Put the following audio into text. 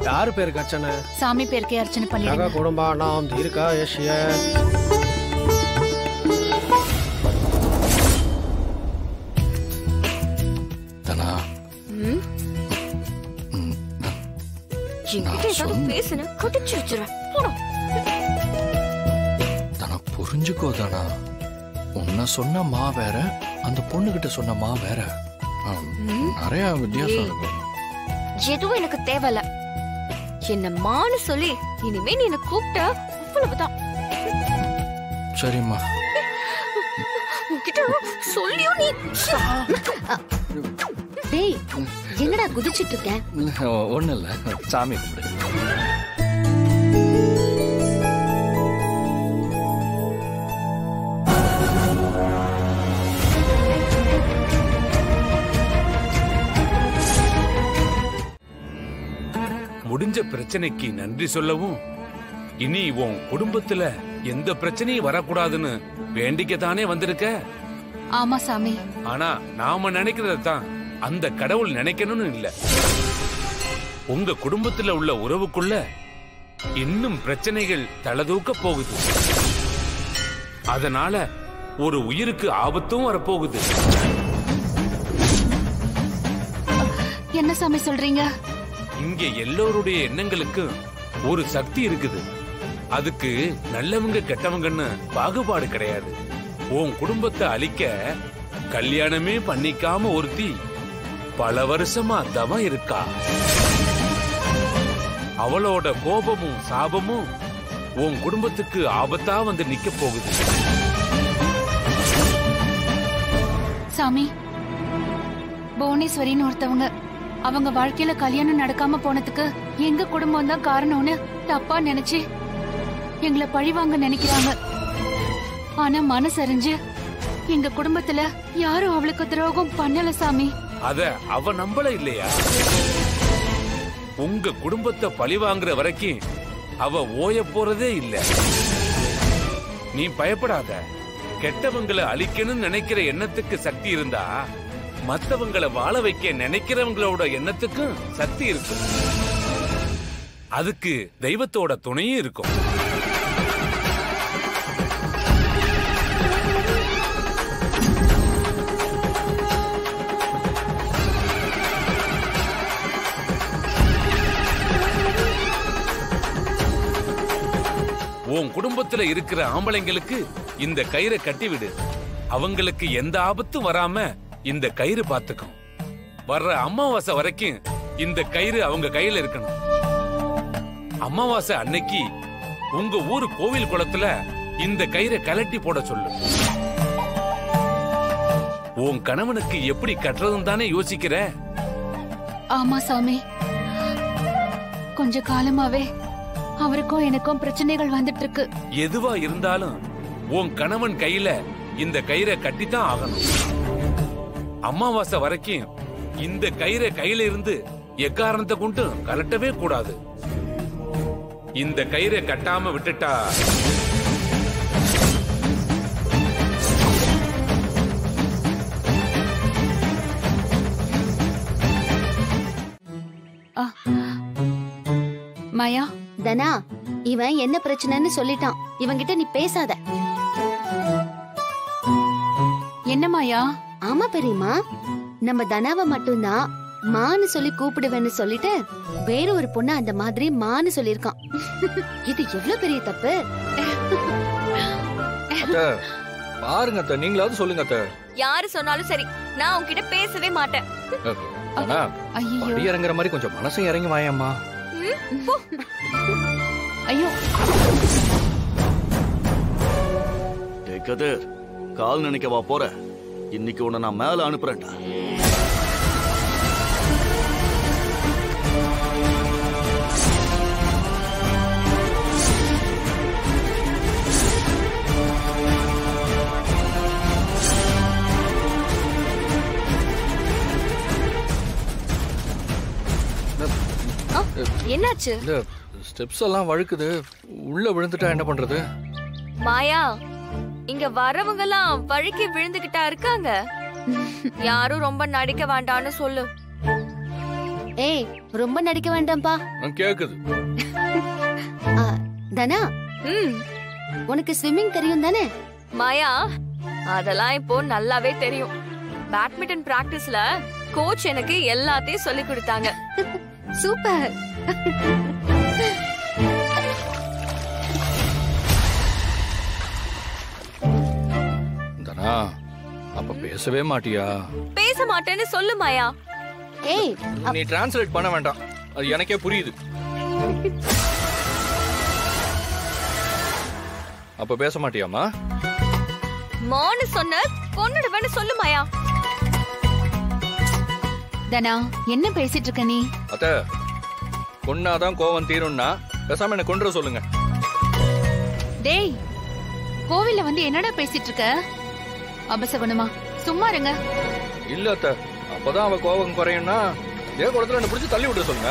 யாரு பேருக்கு அர்ச்சனை? சாமி பேருக்கே அர்ச்சனை பண்ணிடுங்க. குடும்பானாம் தீர்காயுஷ்ய. தனா தனா புரிஞ்சுக்கோ தனா. உன்ன சொன்ன மா வேற, அந்த பொண்ணுகிட்ட சொன்ன மா வேற. நிறைய வித்தியாசம் இருக்கும். எதுவும் எனக்கு தேவையில்ல. என்ன மானு சொல்லி இனிமே நீ என்ன கூப்பிட்ட அவ்வளவுதான். சரிம்மா. உன்கிட்ட சொல்லியும் நீ டேய் என்னடா குதிச்சிட்டு இருக்க? ஒண்ணு இல்ல, சாமி கும்பிடு. முடிஞ்ச பிரச்சனைக்கு நன்றி சொல்லவும், இனி உன் குடும்பத்துல எந்த பிரச்சனையும் வரக்கூடாதுன்னு வேண்டிக்கத்தானே வந்திருக்க. ஆமா சாமி. ஆனா நாம நினைக்கிறதான் அந்த கடவுள் நினைக்கணும்னு இல்ல. உங்க குடும்பத்துல உள்ள உறவுக்குள்ள இன்னும் பிரச்சனைகள் தலதூக்க போகுது. அதனால ஒரு உயிருக்கு ஆபத்தும் வரப்போகுது. என்ன சாமி சொல்றீங்க? இங்க எல்லோருடைய எண்ணங்களுக்கு ஒரு சக்தி இருக்குது. அதுக்கு நல்லவங்க கெட்டவங்கன்னு பாகுபாடு கிடையாது. உன் குடும்பத்தை அழிக்க கல்யாணமே பண்ணிக்காம ஒருத்தி பல வருஷமா தவம் இருக்கா. அவளோட கோபமும் சாபமும் உன் குடும்பத்துக்கு ஆபத்தா வந்து நிக்க போகுது. சாமி, புவனேஸ்வரின்னு ஒருத்தவங்க, அவங்க வாழ்க்கையில கல்யாணம் நடக்காம போனதுக்கு எங்க குடும்பம் தான் காரணம்னு தப்பா நினைச்சு எங்களை பழிவாங்க நினைக்கிறாங்க. ஆனா மனசறிஞ்சு எங்க குடும்பத்துல யாரும் அவளுக்கு துரோகம் பண்ணல சாமி. அத அவ நம்பல இல்லையா? உங்க குடும்பத்தை பழிவாங்குற வரைக்கும் அவ ஓய போறதே இல்ல. நீ பயப்படாத. கெட்டவங்களை அழிக்கணும்னு நினைக்கிற எண்ணத்துக்கு சக்தி இருந்தா மத்தவங்களை வாழ வைக்க நினைக்கிறவங்களோட எண்ணத்துக்கும் சக்தி இருக்கும். அதுக்கு தெய்வத்தோட துணையும் இருக்கும். உன் குடும்பத்துல இருக்கிற ஆம்பளைங்களுக்கு இந்த கயிறை கட்டிவிடு. அவங்களுக்கு எந்த ஆபத்தும் வராம இந்த கயிறு பாத்துக்கும். வர்ற அமாவாசை வரைக்கும் இந்த கயிறு அவங்க கையில இருக்கணும். அமாவாசை அன்னைக்கு உங்க ஊரு கோவில் குளத்துல இந்த கயிறை கலட்டி போட சொல்லு. உன் கணவனுக்கு எப்படி கட்டுறதுன்னு தானே யோசிக்கிற? ஆமா சாமி, கொஞ்ச காலமாவே அவருக்கும் எனக்கும் பிரச்சனைகள் வந்துட்டு இருக்கு. எதுவா இருந்தாலும் உன் கணவன் கையில இந்த கயிறை கட்டித்தான் ஆகணும். அமாவாசை வரைக்கும் இந்த கயிறை கையில இருந்து எக்காரணத்தை கொண்டு கலட்டவே கூடாது. இந்த கயிறை கட்டாம விட்டுட்டா மாயா. தனா, இவன் என்ன பிரச்சனைன்னு சொல்லிட்டான். இவன்கிட்ட நீ பேசாத. என்ன மாயா? ஆமா பெரியம்மா, நம்ம தனாவை மட்டும்தான் மான்னு சொல்லி கூப்பிடுவேன்னு சொல்லிட்டு வேற ஒரு பொண்ணு அந்த மாதிரி மான்னு சொல்லிருக்கான். இது எவ்வளவு பெரிய தப்பு. பாருங்க அத்தை, நீங்களாவது சொல்லுங்க அத்தை. யாரு சொன்னாலும் சரி, நான் உன்கிட்ட பேசவே மாட்டேன். இறங்குற மாதிரி கொஞ்சம் மனசும் இறங்கி வாயம்மா. ஐயோ கதிர், கால் நினைக்கவா போற? இன்னைக்கு உன்னை நான் மேல அனுப்புறேன்டா. என்னாச்சு? ஸ்டெப்ஸ் எல்லாம் வழுக்குது. உள்ள விழுந்துட்டா என்ன பண்றது? மாயா, இங்க வரவங்க எல்லாம் வழுக்கி விழுந்துகிட்டா இருக்காங்க. யாரும் ரொம்ப நடிக்க வேண்டாம்னு சொல்லு. ஏய் ரொம்ப நடிக்க வேண்டாம்ப்பா. கேக்குது. தனா, உனக்கு ஸ்விம்மிங் தெரியும் தானே? மாயா, அதெல்லாம் இப்போ நல்லாவே தெரியும். பேட்மிண்டன் பிராக்டிஸ்ல கோச் எனக்கு எல்லாத்தையும் சொல்லி கொடுத்தாங்க. சூப்பர். தனா, அப்ப பேசவே மாட்டியா? பேச மாட்டேன்னு சொல்லு மாயா. ஏய், நீ டிரான்ஸ்லேட் பண்ண வேண்டாம், அது எனக்கே புரியுது. அப்ப பேச மாட்டியாமா? மான்னு சொன்ன கொன்னுடுவேன்னு சொல்லு மாயா. தனா, என்ன பேசிட்டு இருக்க நீ? அத்த, கொன்னாதான் கோவம் தீரும்னா பேசாம என்ன கொன்ற சொல்லுங்க. டேய், கோவில்ல வந்து என்னடா பேசிட்டு இருக்க? அபசகுணமா, சும்மா இருங்க. இல்ல அத்த, அப்பதான் அவ கோவம் குறையும்னா இதே குளத்துல என்ன பிடிச்சி தள்ளி விட்டு சொல்லுங்க.